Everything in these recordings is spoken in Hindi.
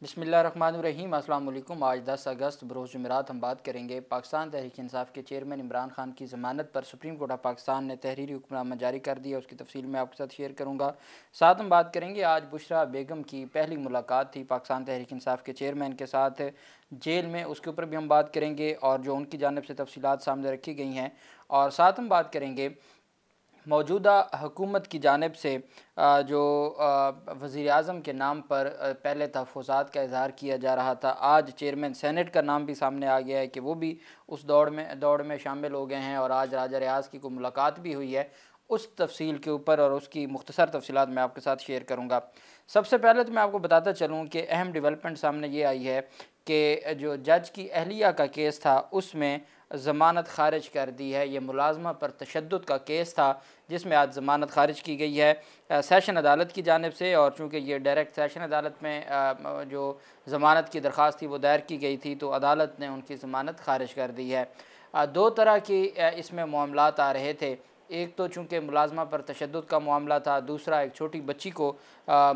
बिस्मिल्लाहिर्रहमानिर्रहीम। अस्सलाम वालेकुम। आज 10 अगस्त बरोज़ जुमेरात हम बात करेंगे पाकिस्तान तहरीक इंसाफ के चेयरमैन इमरान खान की ज़मानत पर सुप्रीम कोर्ट ऑफ पाकिस्तान ने तहरीरी हुक्मनामा जारी कर दिया। उसकी तफसील मैं आपके साथ शेयर करूँगा। साथ हम बात करेंगे आज बुशरा बेगम की पहली मुलाकात थी पाकिस्तान तहरीक इंसाफ के चेयरमैन के साथ जेल में, उसके ऊपर भी हम बात करेंगे और जो उनकी जानिब से तफसीलात सामने रखी गई हैं। और साथ हम बात करेंगे मौजूदा हुकूमत की जानिब से जो वज़ीर आज़म के नाम पर पहले तहफ़्फ़ुज़ात का इज़हार किया जा रहा था, आज चेयरमैन सेनेट का नाम भी सामने आ गया है कि वो भी उस दौड़ में शामिल हो गए हैं और आज राजा रियाज़ की कोई मुलाकात भी हुई है। उस तफसील के ऊपर और उसकी मुख्तसर तफसीलात मैं आपके साथ शेयर करूँगा। सबसे पहले तो मैं आपको बताता चलूँ कि अहम डेवलपमेंट सामने ये आई है कि जो जज की अहलिया का केस था उसमें ज़मानत ख़ारिज कर दी है। ये मुलाज़मा पर तशद्दुद का केस था जिसमें आज ज़मानत ख़ारिज की गई है सेशन अदालत की जानिब से। और चूँकि ये डायरेक्ट सेशन अदालत में जो ज़मानत की दरख्वास्त थी वो दायर की गई थी, तो अदालत ने उनकी ज़मानत ख़ारिज कर दी है। दो तरह की इसमें मामलात आ रहे थे। एक तो चूँकि मुलाज़मा पर तशद्दुद का मामला था, दूसरा एक छोटी बच्ची को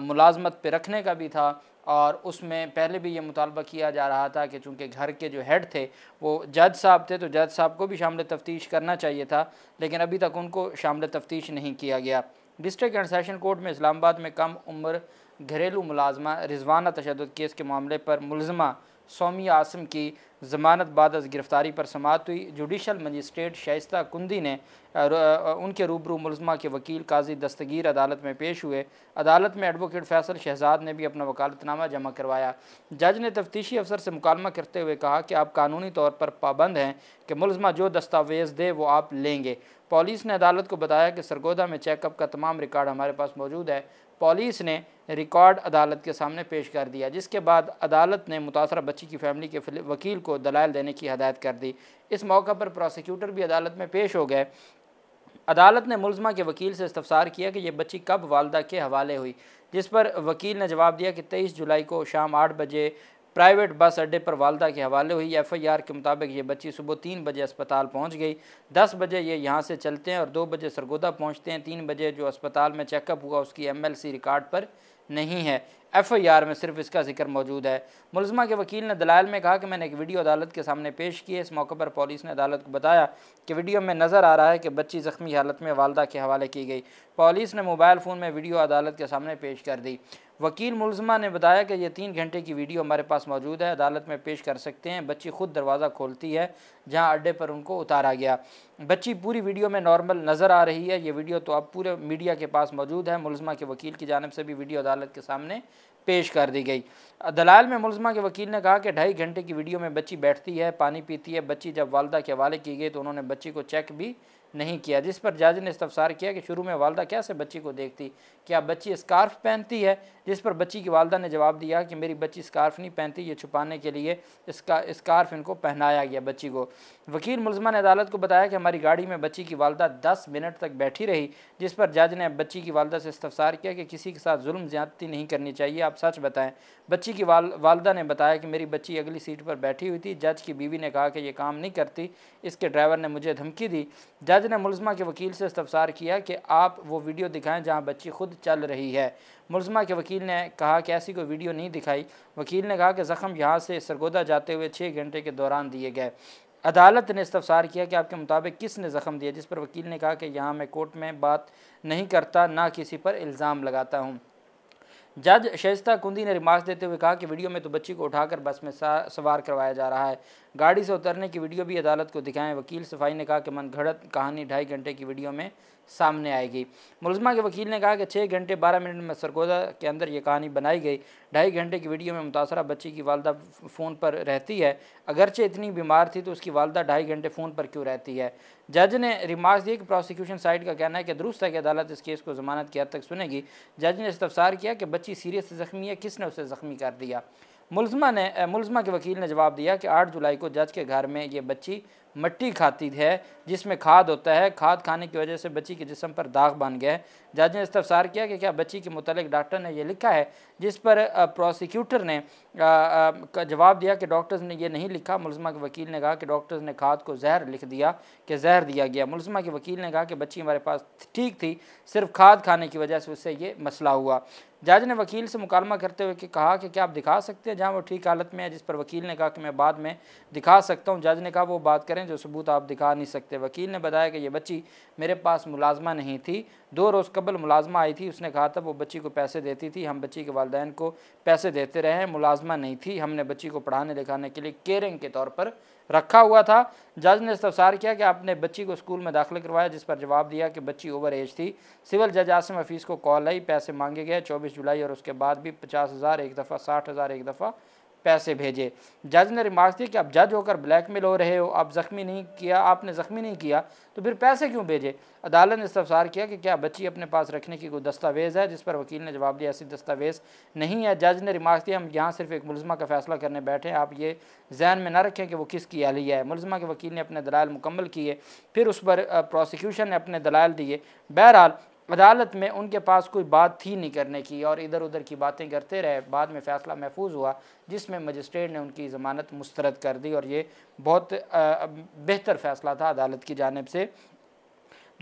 मुलाज़मत पे रखने का भी था। और उसमें पहले भी ये मुतालबा किया जा रहा था कि चूँकि घर के जो हेड थे वो जज साहब थे, तो जज साहब को भी शामिल तफ्तीश करना चाहिए था, लेकिन अभी तक उनको शामिल तफ्तीश नहीं किया गया। डिस्ट्रिक्ट एंड सेशन कोर्ट में इस्लामाबाद में कम उम्र घरेलू मुलाजमा रिजवाना तशद्दुद केस के मामले पर मुलजमा सौमिया आसिम की ज़मानत बाद अज़ गिरफ़्तारी पर समाअत हुई। जुडिशल मजिस्ट्रेट शाइस्ता कुंदी ने उनके रूबरू मुलजमा के वकील काजी दस्तगीर अदालत में पेश हुए। अदालत में एडवोकेट फैसल शहजाद ने भी अपना वकालतनामा जमा करवाया। जज ने तफ्तीशी अफसर से मुकालमा करते हुए कहा कि आप कानूनी तौर पर पाबंद हैं कि मुलजमा जो दस्तावेज़ दे वो आप लेंगे। पुलिस ने अदालत को बताया कि सरगोदा में चेकअप का तमाम रिकॉर्ड हमारे पास मौजूद है। पुलिस ने रिकॉर्ड अदालत के सामने पेश कर दिया, जिसके बाद अदालत ने मुतासरा बच्ची की फैमिली के वकील को दलाइल देने की हदायत कर दी। इस मौका पर प्रोसिक्यूटर भी अदालत में पेश हो गए। अदालत ने मुलजमा के वकील से इस्तफसार किया कि यह बच्ची कब वालदा के हवाले हुई, जिस पर वकील ने जवाब दिया कि 23 जुलाई को शाम 8 बजे प्राइवेट बस अड्डे पर वालदा के हवाले हुई। FIR के मुताबिक ये बच्ची सुबह 3 बजे अस्पताल पहुंच गई। 10 बजे ये यहाँ से चलते हैं और 2 बजे सरगोदा पहुंचते हैं। 3 बजे जो अस्पताल में चेकअप हुआ उसकी MLC रिकॉर्ड पर नहीं है, FIR में सिर्फ इसका जिक्र मौजूद है। मुलजमा के वकील ने दलाइल में कहा कि मैंने एक वीडियो अदालत के सामने पेश की है। इस मौके पर पुलिस ने अदालत को बताया कि वीडियो में नज़र आ रहा है कि बच्ची ज़ख्मी हालत में वालदा के हवाले की गई। पुलिस ने मोबाइल फ़ोन में वीडियो अदालत के सामने पेश कर दी। वकील मुलजमा ने बताया कि यह 3 घंटे की वीडियो हमारे पास मौजूद है, अदालत में पेश कर सकते हैं। बच्ची खुद दरवाज़ा खोलती है जहां अड्डे पर उनको उतारा गया। बच्ची पूरी वीडियो में नॉर्मल नज़र आ रही है। ये वीडियो तो अब पूरे मीडिया के पास मौजूद है। मुलजमा के वकील की जानिब से भी वीडियो अदालत के सामने पेश कर दी गई। दलाइल में मुलजमा के वकील ने कहा कि 2.5 घंटे की वीडियो में बच्ची बैठती है, पानी पीती है। बच्ची जब वालदा के हवाले की गई तो उन्होंने बच्ची को चेक भी नहीं किया, जिस पर जज ने इस्तफसार किया कि शुरू में वालदा कैसे बच्ची को देखती, क्या बच्ची स्कार्फ पहनती है, जिस पर बच्ची की वालदा ने जवाब दिया कि मेरी बच्ची स्कार्फ नहीं पहनती, ये छुपाने के लिए इसका स्कार्फ इनको पहनाया गया बच्ची को। वकील मुलजमा ने अदालत को बताया कि हमारी गाड़ी में बच्ची की वालदा 10 मिनट तक बैठी रही, जिस पर जज ने बच्ची की वालदा से इस्तफसार किया कि किसी के साथ जुल्म ज़्यादती नहीं करनी चाहिए, आप सच बताएं। बच्ची की वालदा ने बताया कि मेरी बच्ची अगली सीट पर बैठी हुई थी। जज की बीवी ने कहा कि ये काम नहीं करती, इसके ड्राइवर ने मुझे धमकी दी। जज ने मुलजमा के वकील से इस्तफसार किया कि आप वो वीडियो दिखाएं जहां बच्ची खुद चल रही है। मुलजमा के वकील ने कहा कि ऐसी कोई वीडियो नहीं दिखाई। वकील ने कहा कि ज़ख्म यहाँ से सरगोदा जाते हुए 6 घंटे के दौरान दिए गए। अदालत ने इस्तफसार किया कि आपके मुताबिक किसने ज़ख्म दिया, जिस पर वकील ने कहा कि यहाँ मैं कोर्ट में बात नहीं करता, ना किसी पर इल्ज़ाम लगाता हूँ। जज शाइस्ता कुंदी ने रिमार्क्स देते हुए कहा कि वीडियो में तो बच्ची को उठाकर बस में सवार करवाया जा रहा है, गाड़ी से उतरने की वीडियो भी अदालत को दिखाएं। वकील सफाई ने कहा कि मनगढ़ंत कहानी 2.5 घंटे की वीडियो में सामने आएगी। मुलजमा के वकील ने कहा कि 6 घंटे 12 मिनट में सरगोदा के अंदर ये कहानी बनाई गई। 2.5 घंटे की वीडियो में मुतासरा बच्ची की वालदा फ़ोन पर रहती है, अगरचे इतनी बीमार थी तो उसकी वालदा 2.5 घंटे फ़ोन पर क्यों रहती है। जज ने रिमार्क्स दिए कि प्रोसिक्यूशन साइड का कहना है कि दुरुस्त है कि अदालत इस केस को ज़मानत की हद तक सुनेगी। जज ने इस्तफसार किया कि बच्ची सीरियस ज़ख्मी है, किसने उसे ज़ख्मी कर दिया। मुलजमा के वकील ने जवाब दिया कि 8 जुलाई को जज के घर में ये बच्ची मट्टी खाती है जिसमें खाद होता है, खाद खाने की वजह से बच्ची के जिस्म पर दाग बन गया है। जज ने इस्तफसार किया कि क्या बच्ची के मुतालिक डॉक्टर ने यह लिखा है, जिस पर प्रोसिक्यूटर ने जवाब दिया कि डॉक्टर्स ने यह नहीं लिखा। मुलजमा के वकील ने कहा कि डॉक्टर्स ने खाद को जहर लिख दिया कि जहर दिया गया। मुलजमा के वकील ने कहा कि बच्ची हमारे पास ठीक थी, सिर्फ खाद खाने की वजह से उससे ये मसला हुआ। जज ने वकील से मुकालमा करते हुए कहा कि क्या आप दिखा सकते हैं जहाँ वो ठीक हालत में है, जिस पर वकील ने कहा कि मैं बाद में दिखा सकता हूँ। जज ने कहा वो बात करें जो सबूत आप दिखा नहीं सकते। वकील ने बताया कि ये बच्ची मेरे पास मुलाजमा नहीं थी, 2 रोज़ कबल मुलाजमा आई थी, उसने कहा था वो बच्ची को पैसे देती थी, हम बच्ची के वालिदैन को पैसे देते रहे, मुलाजमा नहीं थी, हमने बच्ची को पढ़ाने लिखाने के लिए केयरिंग के तौर पर रखा हुआ था। जज ने इस्तफसार किया कि आपने बच्ची को स्कूल में दाखिल करवाया, जिस पर जवाब दिया कि बच्ची ओवर एज थी। सिविल जज आसिम हफीज़ को कॉल आई, पैसे मांगे गए 24 जुलाई और उसके बाद भी 50,000 एक दफ़ा, 60,000 एक दफ़ा पैसे भेजे। जज ने रिमार्क दिया कि आप जज होकर ब्लैकमेल हो रहे हो, आपने ज़ख्मी नहीं किया तो फिर पैसे क्यों भेजे। अदालत ने इस्तफसार किया कि क्या बच्ची अपने पास रखने की कोई दस्तावेज़ है, जिस पर वकील ने जवाब दिया ऐसी दस्तावेज़ नहीं है। जज ने रिमार्क दिया हम यहाँ सिर्फ एक मुलज़मा का फ़ैसला करने बैठे हैं, आप ये जहन में ना रखें कि वो किसकी अहलिया है। मुलज़मा के वकील ने अपने दलाइल मुकम्मल किए, फिर उस पर प्रोसिक्यूशन ने अपने दलाइल दिए। बहरहाल अदालत में उनके पास कोई बात थी नहीं करने की और इधर उधर की बातें करते रहे। बाद में फ़ैसला महफूज हुआ जिसमें मजिस्ट्रेट ने उनकी ज़मानत मुस्तरद कर दी और ये बहुत बेहतर फ़ैसला था अदालत की जानिब से।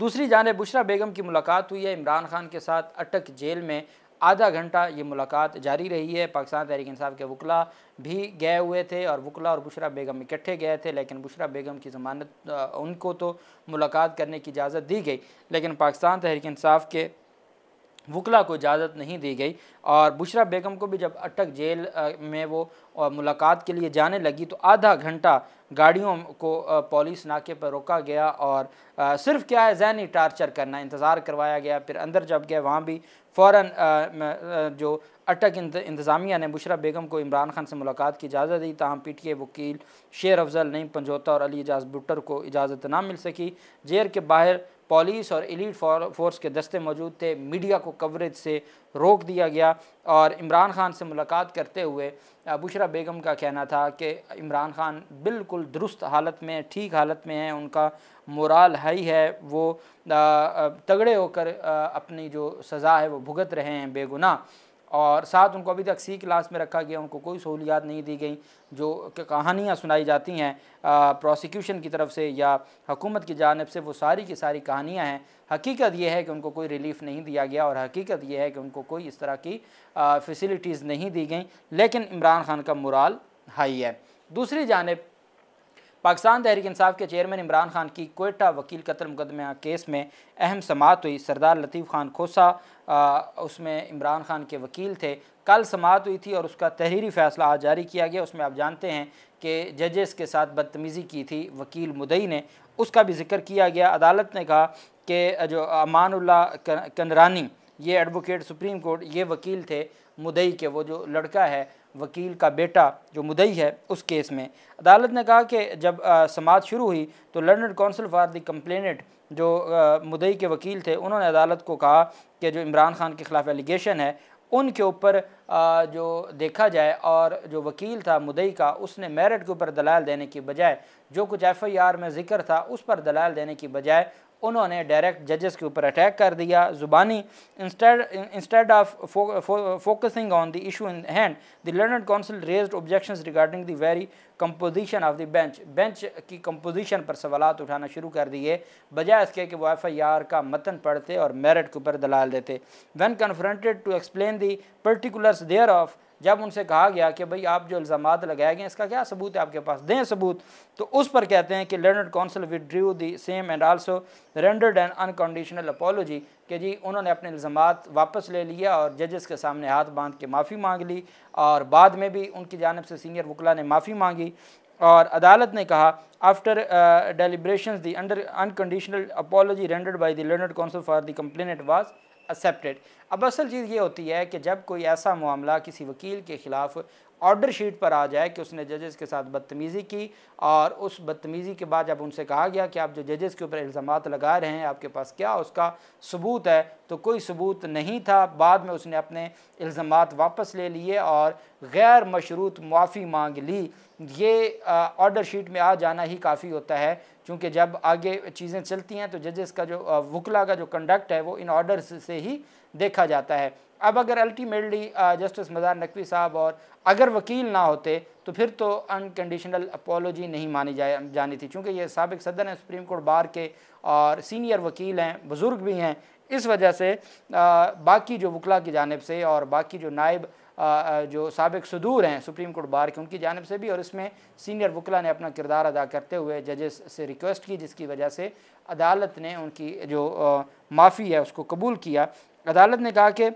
दूसरी जानिब बुशरा बेगम की मुलाकात हुई है इमरान खान के साथ अटक जेल में। आधा घंटा ये मुलाकात जारी रही है। पाकिस्तान तहरीक इंसाफ के वकला भी गए हुए थे और वकला और बुशरा बेगम इकट्ठे गए थे, लेकिन बुशरा बेगम की ज़मानत उनको तो मुलाकात करने की इजाज़त दी गई, लेकिन पाकिस्तान तहरीक इंसाफ के वकला को इजाज़त नहीं दी गई। और बुशरा बेगम को भी जब अटक जेल में वो मुलाकात के लिए जाने लगी तो आधा घंटा गाड़ियों को पुलिस नाके पर रोका गया और सिर्फ क्या है ज़हनी टार्चर करना, इंतज़ार करवाया गया। फिर अंदर जब गए वहाँ भी फ़ौरन जो अटक इंतज़ामिया ने बुशरा बेगम को इमरान खान से मुलाकात की इजाज़त दी, ताहम पीटीए वकील शेर अफजल, नईम पंजोता और अली एजाज भुट्टर को इजाज़त ना मिल सकी। जेल के बाहर पुलिस और एलीट फोर्स के दस्ते मौजूद थे, मीडिया को कवरेज से रोक दिया गया और इमरान खान से मुलाकात करते हुए बुशरा बेगम का कहना था कि इमरान खान बिल्कुल दुरुस्त हालत में, ठीक हालत में हैं, उनका मोराल हाई है, वो तगड़े होकर अपनी जो सज़ा है वो भुगत रहे हैं बेगुनाह। और साथ उनको अभी तक सी क्लास में रखा गया, उनको कोई सहूलियात नहीं दी गई। जो कहानियाँ सुनाई जाती हैं प्रोसिक्यूशन की तरफ से या हुकूमत की जानिब से, वो सारी की सारी कहानियाँ हैं। हकीकत यह है कि उनको कोई रिलीफ़ नहीं दिया गया और हकीकत यह है कि उनको कोई इस तरह की फ़ैसिलिटीज़ नहीं दी गई, लेकिन इमरान खान का मोराल हाई है। दूसरी जानिब पाकिस्तान तहरीक इंसाफ के चेयरमैन इमरान खान की कोयटा वकील कत्ल मुकदमा केस में अहम समाअत हुई। सरदार लतीफ़ खान खोसा उसमें इमरान खान के वकील थे। कल समाअत हुई थी और उसका तहरीरी फ़ैसला आज जारी किया गया। उसमें आप जानते हैं कि जजेस के साथ बदतमीज़ी की थी वकील मुदई ने, उसका भी जिक्र किया गया। अदालत ने कहा कि जो अमानुल्लाह कंदरानी, ये एडवोकेट सुप्रीम कोर्ट, ये वकील थे मुदई के, वो जो लड़का है वकील का बेटा जो मुदई है उस केस में। अदालत ने कहा कि जब समाअत शुरू हुई तो London council for the complainant जो मुदई के वकील थे, उन्होंने अदालत को कहा कि जो इमरान खान के ख़िलाफ़ एलिगेशन है उनके ऊपर जो देखा जाए, और जो वकील था मुदई का उसने मेरिट के ऊपर दलाल देने की बजाय, जो कुछ FIR में जिक्र था उस पर दलाल देने की बजाय उन्होंने डायरेक्ट जजेस के ऊपर अटैक कर दिया ज़ुबानी। Instead of focusing on the issue in hand, the London council raised objections regarding the very composition of the bench की कंपोजिशन पर सवालात उठाना शुरू कर दिए, बजाय इसके कि वो FIR का मतन पढ़ते और मेरिट के ऊपर दलाल देते। When confronted to explain the particulars thereof, जब उनसे कहा गया कि भाई आप जो इल्ज़ामात लगाए गए इसका क्या सबूत है आपके पास, दें सबूत, तो उस पर कहते हैं कि London council withdrew the same and also rendered N unconditional apology, कि जी उन्होंने अपने इल्ज़ामात वापस ले लिया और जजेस के सामने हाथ बांध के माफ़ी मांग ली और बाद में भी उनकी जानिब से सीनियर वकला ने माफ़ी मांगी। और अदालत ने कहा after deliberations the under unconditional apology rendered by the London council for the complainant was accepted. अब असल चीज़ ये होती है कि जब कोई ऐसा मामला किसी वकील के ख़िलाफ़ ऑर्डर शीट पर आ जाए कि उसने जजेस के साथ बदतमीज़ी की और उस बदतमीज़ी के बाद जब उनसे कहा गया कि आप जो जजेस के ऊपर इल्ज़ामात लगा रहे हैं आपके पास क्या उसका सबूत है, तो कोई सबूत नहीं था। बाद में उसने अपने इल्ज़ामात वापस ले लिए और गैर मशरूत माफ़ी मांग ली। ये ऑर्डर शीट में आ जाना ही काफ़ी होता है, क्योंकि जब आगे चीज़ें चलती हैं तो जजेस का जो वकला का जो कंडक्ट है वो इन ऑर्डर्स से ही देखा जाता है। अब अगर अल्टीमेटली जस्टिस मज़ार नकवी साहब और अगर वकील ना होते तो फिर तो अनकंडीशनल अपॉलोजी नहीं मानी जानी थी, क्योंकि ये साबिक सदर हैं सुप्रीम कोर्ट बार के और सीनियर वकील हैं, बुज़ुर्ग भी हैं, इस वजह से बाकी जो वकला की जानिब से और बाकी जो नायब जो साबिक सदूर हैं सुप्रीम कोर्ट बार के, उनकी जानिब से भी, और इसमें सीनियर वकला ने अपना किरदार अदा करते हुए जजेस से रिक्वेस्ट की, जिसकी वजह से अदालत ने उनकी जो माफ़ी है उसको कबूल किया। अदालत ने कहा कि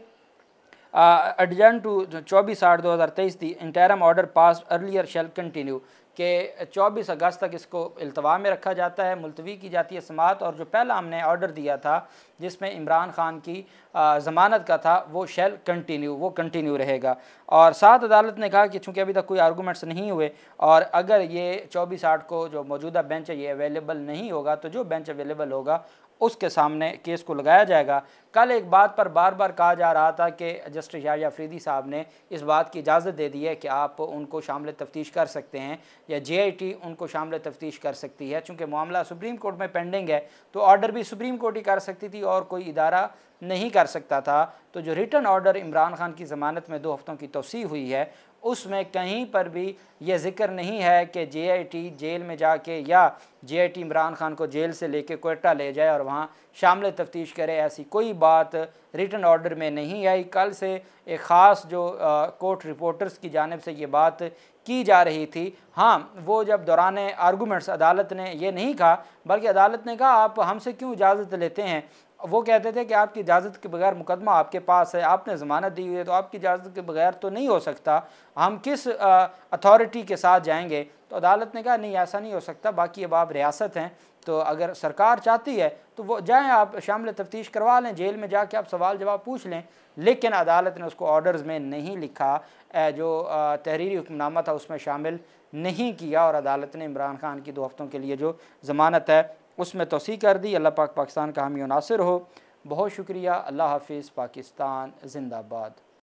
adjourn to 24/8/2023 the interim order pass earlier shall continue, कि 24 अगस्त तक इसको इल्तवा में रखा जाता है, मुलतवी की जाती है समात, और जो पहला हमने ऑर्डर दिया था जिसमें इमरान खान की ज़मानत का था वो शेल कंटिन्यू, वो कंटिन्यू रहेगा। और साथ अदालत ने कहा कि चूँकि अभी तक कोई आर्गूमेंट्स नहीं हुए और अगर ये 24/8 को जो मौजूदा बेंच है ये अवेलेबल नहीं होगा, तो जो बेंच अवेलेबल होगा उसके सामने केस को लगाया जाएगा। कल एक बात पर बार बार कहा जा रहा था कि जस्टिस याहिया अफरीदी साहब ने इस बात की इजाज़त दे दी है कि आप उनको शामिल तफ्तीश कर सकते हैं या JIT उनको शामिल तफ्तीश कर सकती है। चूँकि मामला सुप्रीम कोर्ट में पेंडिंग है तो ऑर्डर भी सुप्रीम कोर्ट ही कर सकती थी और कोई इदारा नहीं कर सकता था। तो जो रिटन ऑर्डर इमरान खान की ज़मानत में 2 हफ़्तों की तौसीह हुई है उसमें कहीं पर भी ये ज़िक्र नहीं है कि JIT जेल में जाके या JIT इमरान खान को जेल से लेके क्वेटा ले जाए और वहाँ शामिल तफ्तीश करे, ऐसी कोई बात रिटन ऑर्डर में नहीं आई। कल से एक ख़ास जो कोर्ट रिपोर्टर्स की जानिब से ये बात की जा रही थी। हाँ, वो जब दौरान आर्गूमेंट्स अदालत ने ये नहीं कहा, बल्कि अदालत ने कहा आप हमसे क्यों इजाज़त लेते हैं। वो कहते थे कि आपकी इजाज़त के बगैर मुकदमा आपके पास है, आपने ज़मानत दी हुई है, तो आपकी इजाज़त के बगैर तो नहीं हो सकता, हम किस अथॉरिटी के साथ जाएंगे। तो अदालत ने कहा नहीं, ऐसा नहीं हो सकता, बाकी अब आप रियासत हैं, तो अगर सरकार चाहती है तो वो जाएँ, आप शामिल तफ्तीश करवा लें, जेल में जाके आप सवाल जवाब पूछ लें। लेकिन अदालत ने उसको ऑर्डर्स में नहीं लिखा, जो तहरीरी हुक्मनामा था उसमें शामिल नहीं किया, और अदालत ने इमरान खान की 2 हफ़्तों के लिए जो ज़मानत है उसमें तौसीह कर दी। अल्लाह पाक पाकिस्तान का हामी और नासिर हो। बहुत शुक्रिया। अल्लाह हाफिज़। पाकिस्तान जिंदाबाद।